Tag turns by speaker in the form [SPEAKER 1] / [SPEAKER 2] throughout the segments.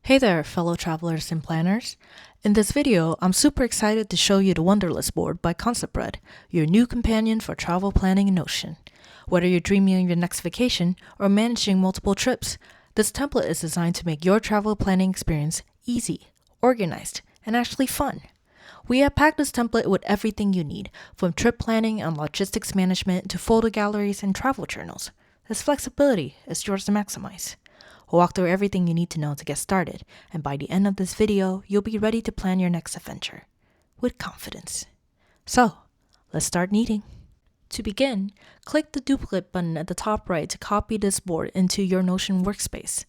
[SPEAKER 1] Hey there, fellow travelers and planners. In this video, I'm super excited to show you the wanderlust board by ConceptBread, your new companion for travel planning in Notion. Whether you're dreaming of your next vacation or managing multiple trips, this template is designed to make your travel planning experience easy, organized, and actually fun. We have packed this template with everything you need, from trip planning and logistics management to photo galleries and travel journals. This flexibility is yours to maximize. We'll walk through everything you need to know to get started, and by the end of this video, you'll be ready to plan your next adventure with confidence. So, let's start kneading. To begin, click the duplicate button at the top right to copy this board into your Notion workspace.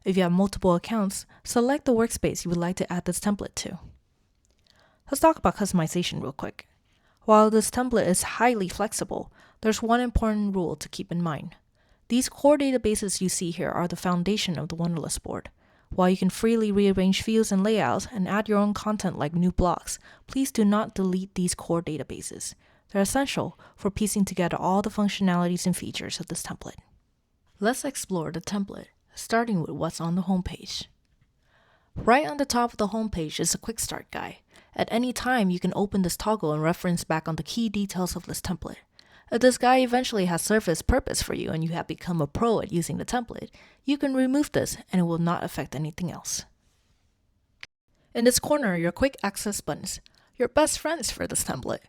[SPEAKER 1] If you have multiple accounts, select the workspace you would like to add this template to. Let's talk about customization real quick. While this template is highly flexible, there's one important rule to keep in mind. These core databases you see here are the foundation of the wanderlust board. While you can freely rearrange views and layouts and add your own content like new blocks, please do not delete these core databases. They're essential for piecing together all the functionalities and features of this template. Let's explore the template, starting with what's on the homepage. Right on the top of the homepage is a quick start guide. At any time, you can open this toggle and reference back on the key details of this template. If this guide eventually has served its purpose for you and you have become a pro at using the template, you can remove this and it will not affect anything else. In this corner are your quick access buttons, your best friends for this template.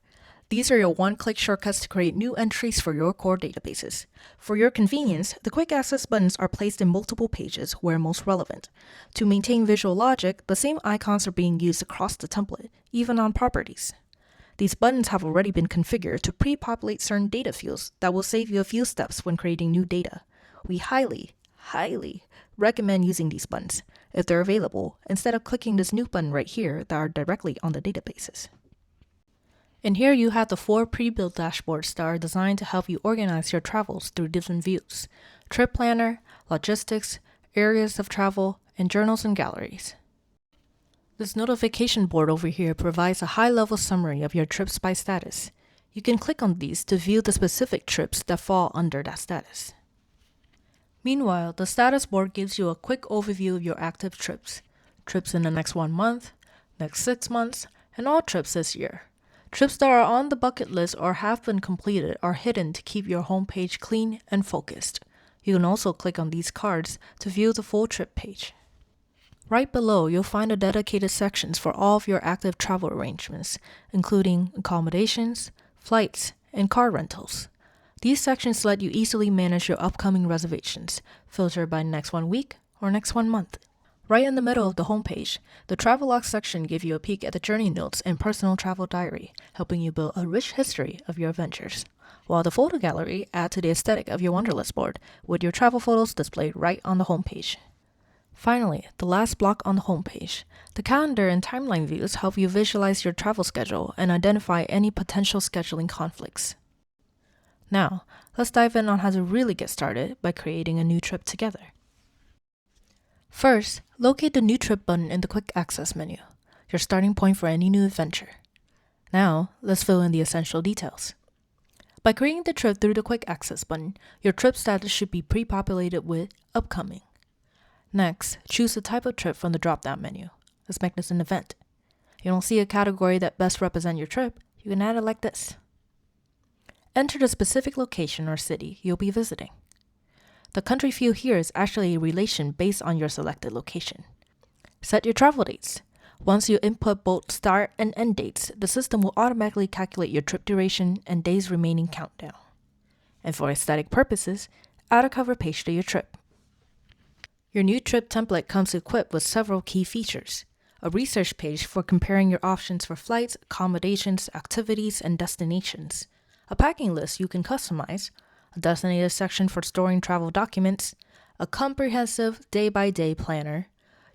[SPEAKER 1] These are your one-click shortcuts to create new entries for your core databases. For your convenience, the quick access buttons are placed in multiple pages where most relevant. To maintain visual logic, the same icons are being used across the template, even on properties. These buttons have already been configured to pre-populate certain data fields that will save you a few steps when creating new data. We highly recommend using these buttons, if they're available, instead of clicking this new button right here that are directly on the databases. And here you have the 4 pre-built dashboards that are designed to help you organize your travels through different views: trip planner, logistics, areas of travel, and journals and galleries. This notification board over here provides a high-level summary of your trips by status. You can click on these to view the specific trips that fall under that status. Meanwhile, the status board gives you a quick overview of your active trips in the next 1 month, next 6 months, and all trips this year. Trips that are on the bucket list or have been completed are hidden to keep your homepage clean and focused. You can also click on these cards to view the full trip page. Right below, you'll find the dedicated sections for all of your active travel arrangements, including accommodations, flights, and car rentals. These sections let you easily manage your upcoming reservations, filtered by next 1 week or next 1 month. Right in the middle of the homepage, the Travelog section gives you a peek at the journey notes and personal travel diary, helping you build a rich history of your adventures, while the photo gallery adds to the aesthetic of your wanderlust board, with your travel photos displayed right on the homepage. Finally, the last block on the homepage, the calendar and timeline views help you visualize your travel schedule and identify any potential scheduling conflicts. Now, let's dive in on how to really get started by creating a new trip together. First, locate the New Trip button in the Quick Access menu, your starting point for any new adventure. Now, let's fill in the essential details. By creating the trip through the Quick Access button, your trip status should be pre-populated with Upcoming. Next, choose the type of trip from the drop-down menu. Let's make this an event. If you don't see a category that best represents your trip, you can add it like this. Enter the specific location or city you'll be visiting. The country field here is actually a relation based on your selected location. Set your travel dates. Once you input both start and end dates, the system will automatically calculate your trip duration and days remaining countdown. And for aesthetic purposes, add a cover page to your trip. Your new trip template comes equipped with several key features: a research page for comparing your options for flights, accommodations, activities, and destinations, a packing list you can customize, a designated section for storing travel documents, a comprehensive day-by-day planner,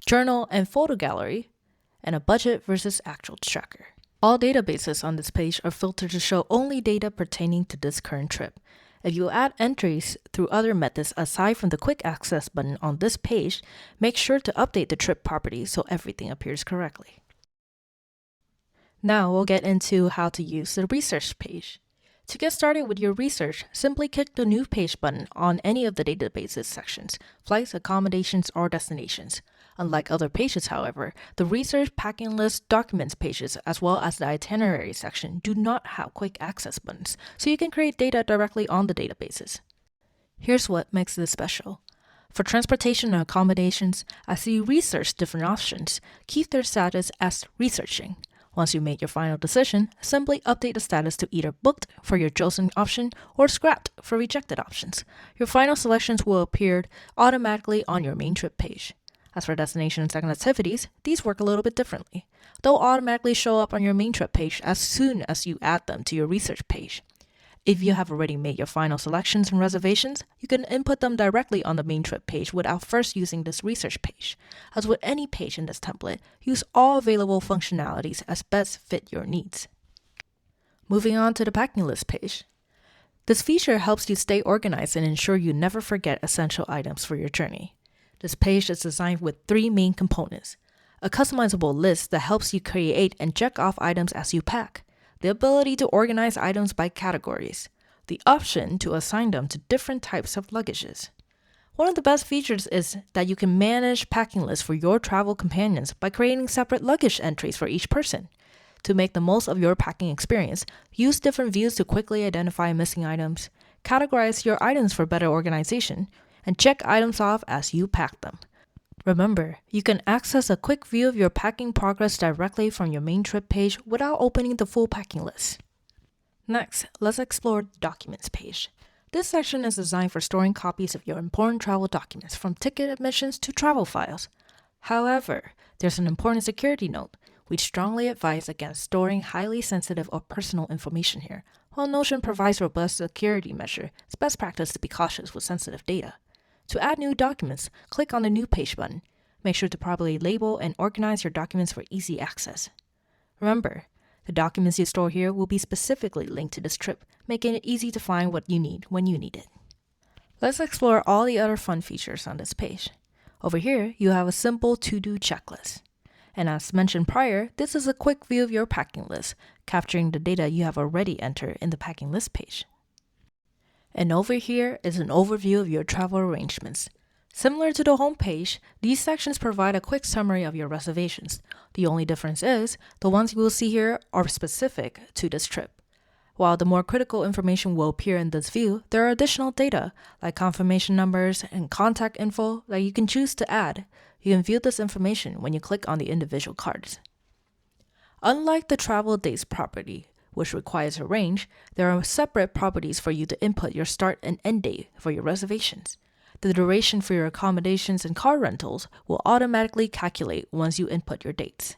[SPEAKER 1] journal and photo gallery, and a budget versus actual tracker. All databases on this page are filtered to show only data pertaining to this current trip. If you add entries through other methods aside from the Quick Access button on this page, make sure to update the trip property so everything appears correctly. Now we'll get into how to use the research page. To get started with your research, simply click the New Page button on any of the databases sections, flights, accommodations, or destinations. Unlike other pages, however, the research packing list documents pages as well as the itinerary section do not have quick access buttons, so you can create data directly on the databases. Here's what makes this special. For transportation and accommodations, as you research different options, keep their status as researching. Once you make your final decision, simply update the status to either booked for your chosen option or scrapped for rejected options. Your final selections will appear automatically on your main trip page. As for destinations and activities, these work a little bit differently. They'll automatically show up on your main trip page as soon as you add them to your research page. If you have already made your final selections and reservations, you can input them directly on the main trip page without first using this research page. As with any page in this template, use all available functionalities as best fit your needs. Moving on to the packing list page. This feature helps you stay organized and ensure you never forget essential items for your journey. This page is designed with 3 main components: a customizable list that helps you create and check off items as you pack, the ability to organize items by categories, the option to assign them to different types of luggages. One of the best features is that you can manage packing lists for your travel companions by creating separate luggage entries for each person. To make the most of your packing experience, use different views to quickly identify missing items, categorize your items for better organization, and check items off as you pack them. Remember, you can access a quick view of your packing progress directly from your main trip page without opening the full packing list. Next, let's explore the Documents page. This section is designed for storing copies of your important travel documents, from ticket admissions to travel files. However, there's an important security note. We strongly advise against storing highly sensitive or personal information here. While Notion provides robust security measures, it's best practice to be cautious with sensitive data. To add new documents, click on the New Page button. Make sure to properly label and organize your documents for easy access. Remember, the documents you store here will be specifically linked to this trip, making it easy to find what you need when you need it. Let's explore all the other fun features on this page. Over here, you have a simple to-do checklist. And as mentioned prior, this is a quick view of your packing list, capturing the data you have already entered in the packing list page. And over here is an overview of your travel arrangements. Similar to the home page, these sections provide a quick summary of your reservations. The only difference is, the ones you will see here are specific to this trip. While the more critical information will appear in this view, there are additional data, like confirmation numbers and contact info, that you can choose to add. You can view this information when you click on the individual cards. Unlike the travel dates property, which requires a range, there are separate properties for you to input your start and end date for your reservations. The duration for your accommodations and car rentals will automatically calculate once you input your dates.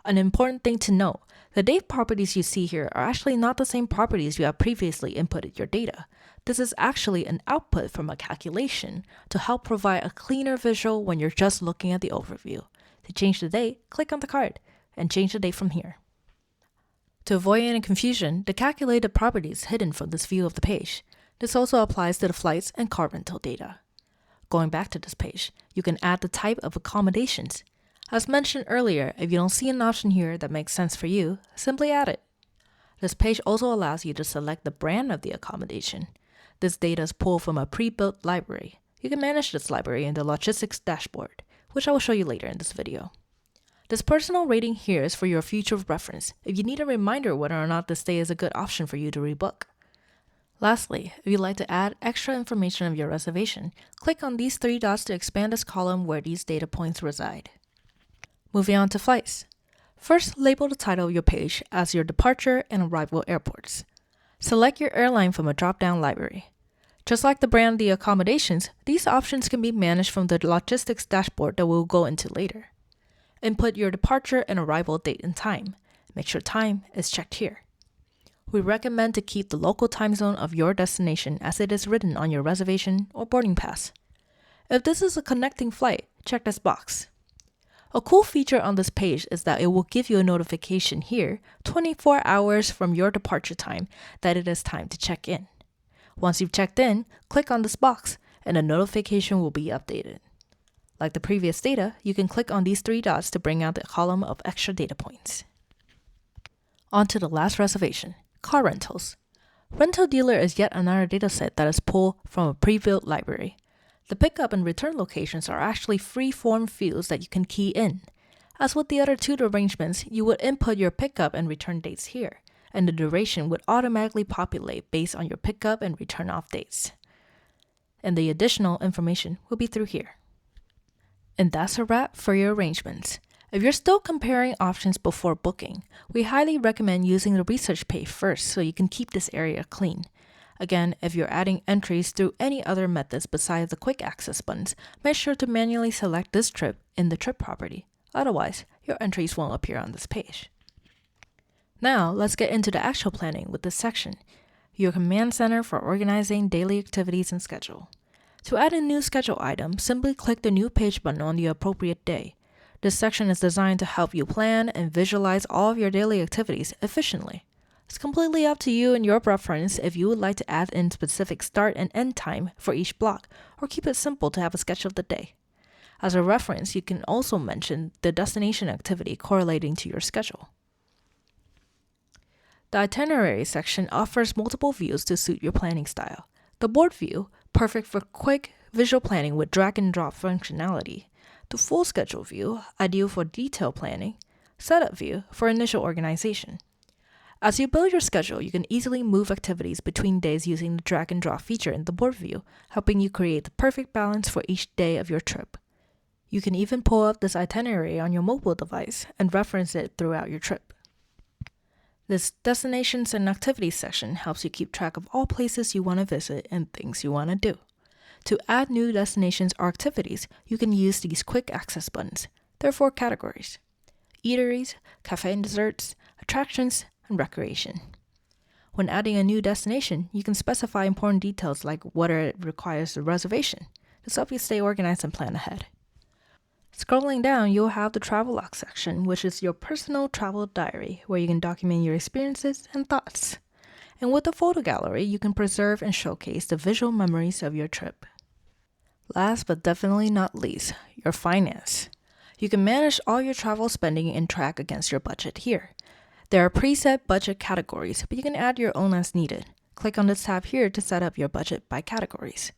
[SPEAKER 1] An important thing to note, the date properties you see here are actually not the same properties you have previously inputted your data. This is actually an output from a calculation to help provide a cleaner visual when you're just looking at the overview. To change the date, click on the card and change the date from here. To avoid any confusion, the calculated property is hidden from this view of the page. This also applies to the flights and car rental data. Going back to this page, you can add the type of accommodations. As mentioned earlier, if you don't see an option here that makes sense for you, simply add it. This page also allows you to select the brand of the accommodation. This data is pulled from a pre-built library. You can manage this library in the logistics dashboard, which I will show you later in this video. This personal rating here is for your future reference if you need a reminder whether or not this stay is a good option for you to rebook. Lastly, if you'd like to add extra information of your reservation, click on these 3 dots to expand this column where these data points reside. Moving on to flights. First, label the title of your page as your departure and arrival airports. Select your airline from a drop-down library. Just like the brand of the accommodations, these options can be managed from the logistics dashboard that we'll go into later. Input your departure and arrival date and time. Make sure time is checked here. We recommend to keep the local time zone of your destination as it is written on your reservation or boarding pass. If this is a connecting flight, check this box. A cool feature on this page is that it will give you a notification here 24 hours from your departure time that it is time to check in. Once you've checked in, click on this box and a notification will be updated. Like the previous data, you can click on these 3 dots to bring out the column of extra data points. On to the last reservation, car rentals. Rental dealer is yet another dataset that is pulled from a pre-built library. The pickup and return locations are actually free-form fields that you can key in. As with the other two arrangements, you would input your pickup and return dates here, and the duration would automatically populate based on your pickup and return off dates. And the additional information will be through here. And that's a wrap for your arrangements. If you're still comparing options before booking, we highly recommend using the research page first so you can keep this area clean. Again, if you're adding entries through any other methods besides the quick access buttons, make sure to manually select this trip in the trip property. Otherwise, your entries won't appear on this page. Now, let's get into the actual planning with this section, your command center for organizing daily activities and schedule. To add a new schedule item, simply click the New Page button on the appropriate day. This section is designed to help you plan and visualize all of your daily activities efficiently. It's completely up to you and your preference if you would like to add in specific start and end time for each block, or keep it simple to have a sketch of the day. As a reference, you can also mention the destination activity correlating to your schedule. The itinerary section offers multiple views to suit your planning style. The board view, perfect for quick visual planning with drag and drop functionality. The full schedule view, ideal for detailed planning. Setup view for initial organization. As you build your schedule, you can easily move activities between days using the drag and drop feature in the board view, helping you create the perfect balance for each day of your trip. You can even pull up this itinerary on your mobile device and reference it throughout your trip. This Destinations and Activities section helps you keep track of all places you want to visit and things you want to do. To add new destinations or activities, you can use these quick access buttons. There are 4 categories: eateries, cafe and desserts, attractions, and recreation. When adding a new destination, you can specify important details like whether it requires a reservation. This helps you stay organized and plan ahead. Scrolling down, you'll have the Travelog section, which is your personal travel diary, where you can document your experiences and thoughts. And with the photo gallery, you can preserve and showcase the visual memories of your trip. Last but definitely not least, your finance. You can manage all your travel spending and track against your budget here. There are preset budget categories, but you can add your own as needed. Click on this tab here to set up your budget by categories.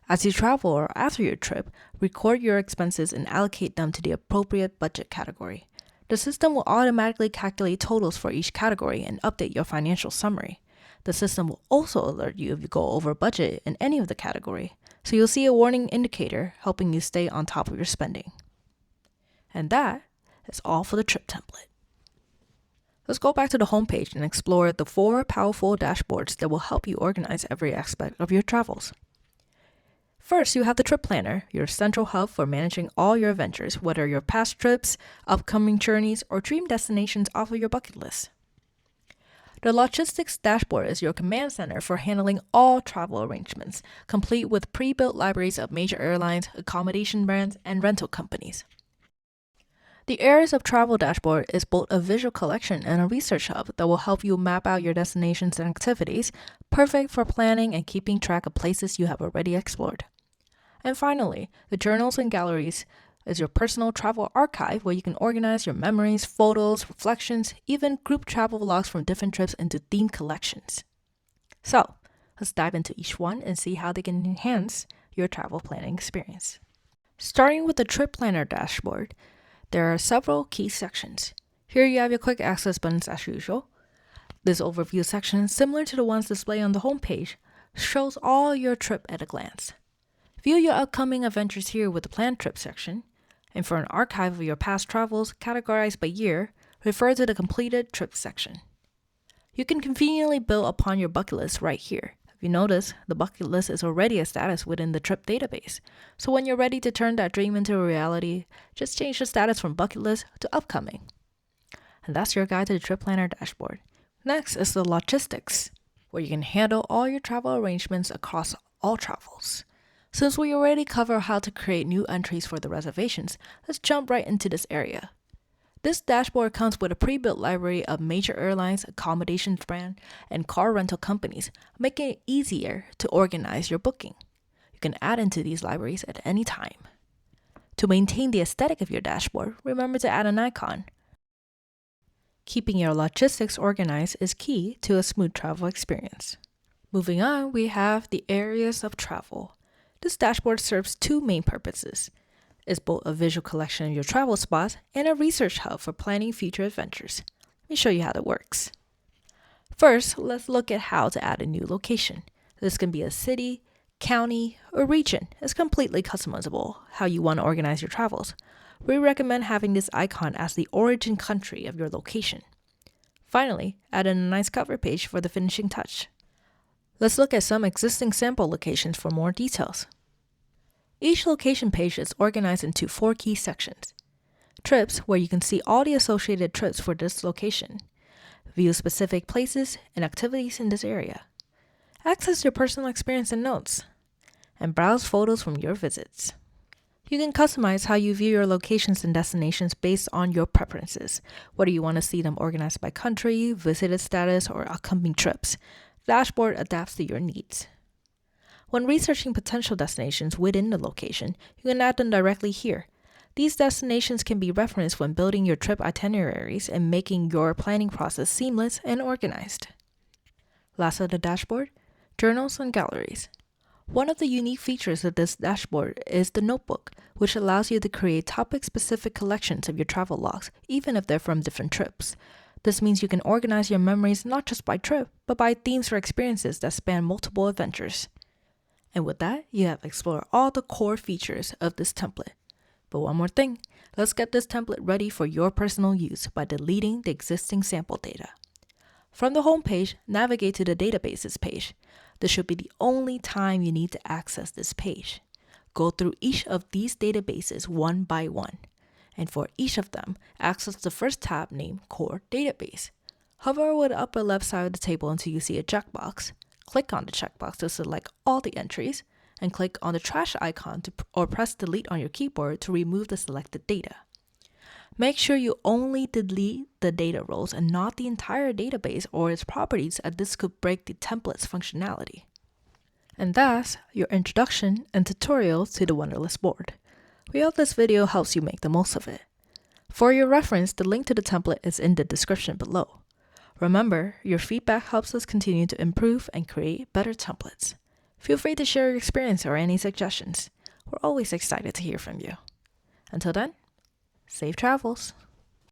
[SPEAKER 1] As you travel or after your trip, record your expenses and allocate them to the appropriate budget category. The system will automatically calculate totals for each category and update your financial summary. The system will also alert you if you go over budget in any of the category, so you'll see a warning indicator helping you stay on top of your spending. And that is all for the trip template. Let's go back to the homepage and explore the 4 powerful dashboards that will help you organize every aspect of your travels. First, you have the Trip Planner, your central hub for managing all your adventures, whether your past trips, upcoming journeys, or dream destinations off of your bucket list. The Logistics dashboard is your command center for handling all travel arrangements, complete with pre-built libraries of major airlines, accommodation brands, and rental companies. The Areas of Travel dashboard is both a visual collection and a research hub that will help you map out your destinations and activities, perfect for planning and keeping track of places you have already explored. And finally, the Journals and Galleries is your personal travel archive where you can organize your memories, photos, reflections, even group travel logs from different trips into themed collections. So, let's dive into each one and see how they can enhance your travel planning experience. Starting with the Trip Planner dashboard, there are several key sections. Here you have your quick access buttons as usual. This overview section, similar to the ones displayed on the homepage, shows all your trip at a glance. View your upcoming adventures here with the Planned Trip section, and for an archive of your past travels categorized by year, refer to the Completed Trip section. You can conveniently build upon your bucket list right here. If you notice, the bucket list is already a status within the trip database, so when you're ready to turn that dream into a reality, just change the status from bucket list to upcoming. And that's your guide to the Trip Planner dashboard. Next is the Logistics, where you can handle all your travel arrangements across all travels. Since we already covered how to create new entries for the reservations, let's jump right into this area. This dashboard comes with a pre-built library of major airlines, accommodations brand, and car rental companies, making it easier to organize your booking. You can add into these libraries at any time. To maintain the aesthetic of your dashboard, remember to add an icon. Keeping your logistics organized is key to a smooth travel experience. Moving on, we have the Areas of Travel. this dashboard serves two main purposes. It's both a visual collection of your travel spots and a research hub for planning future adventures. Let me show you how that works. First, let's look at how to add a new location. This can be a city, county, or region. It's completely customizable how you want to organize your travels. We recommend having this icon as the origin country of your location. Finally, add in a nice cover page for the finishing touch. Let's look at some existing sample locations for more details. Each location page is organized into 4 key sections. Trips, where you can see all the associated trips for this location. View specific places and activities in this area. Access your personal experience and notes. And browse photos from your visits. You can customize how you view your locations and destinations based on your preferences, whether you want to see them organized by country, visited status, or upcoming trips. The dashboard adapts to your needs. When researching potential destinations within the location, you can add them directly here. These destinations can be referenced when building your trip itineraries and making your planning process seamless and organized. Last on the dashboard, journals and galleries. One of the unique features of this dashboard is the notebook, which allows you to create topic-specific collections of your travel logs, even if they're from different trips. This means you can organize your memories not just by trip, but by themes or experiences that span multiple adventures. And with that, you have explored all the core features of this template. But one more thing, let's get this template ready for your personal use by deleting the existing sample data. From the home page, navigate to the databases page. This should be the only time you need to access this page. Go through each of these databases one by one. And for each of them, access the first tab named Core Database. Hover over the upper left side of the table until you see a checkbox. Click on the checkbox to select all the entries, and click on the trash icon or press delete on your keyboard to remove the selected data. Make sure you only delete the data rows and not the entire database or its properties, as this could break the template's functionality. And that's your introduction and tutorial to the Wanderlust board. We hope this video helps you make the most of it. For your reference, the link to the template is in the description below. Remember, your feedback helps us continue to improve and create better templates. Feel free to share your experience or any suggestions. We're always excited to hear from you. Until then, safe travels!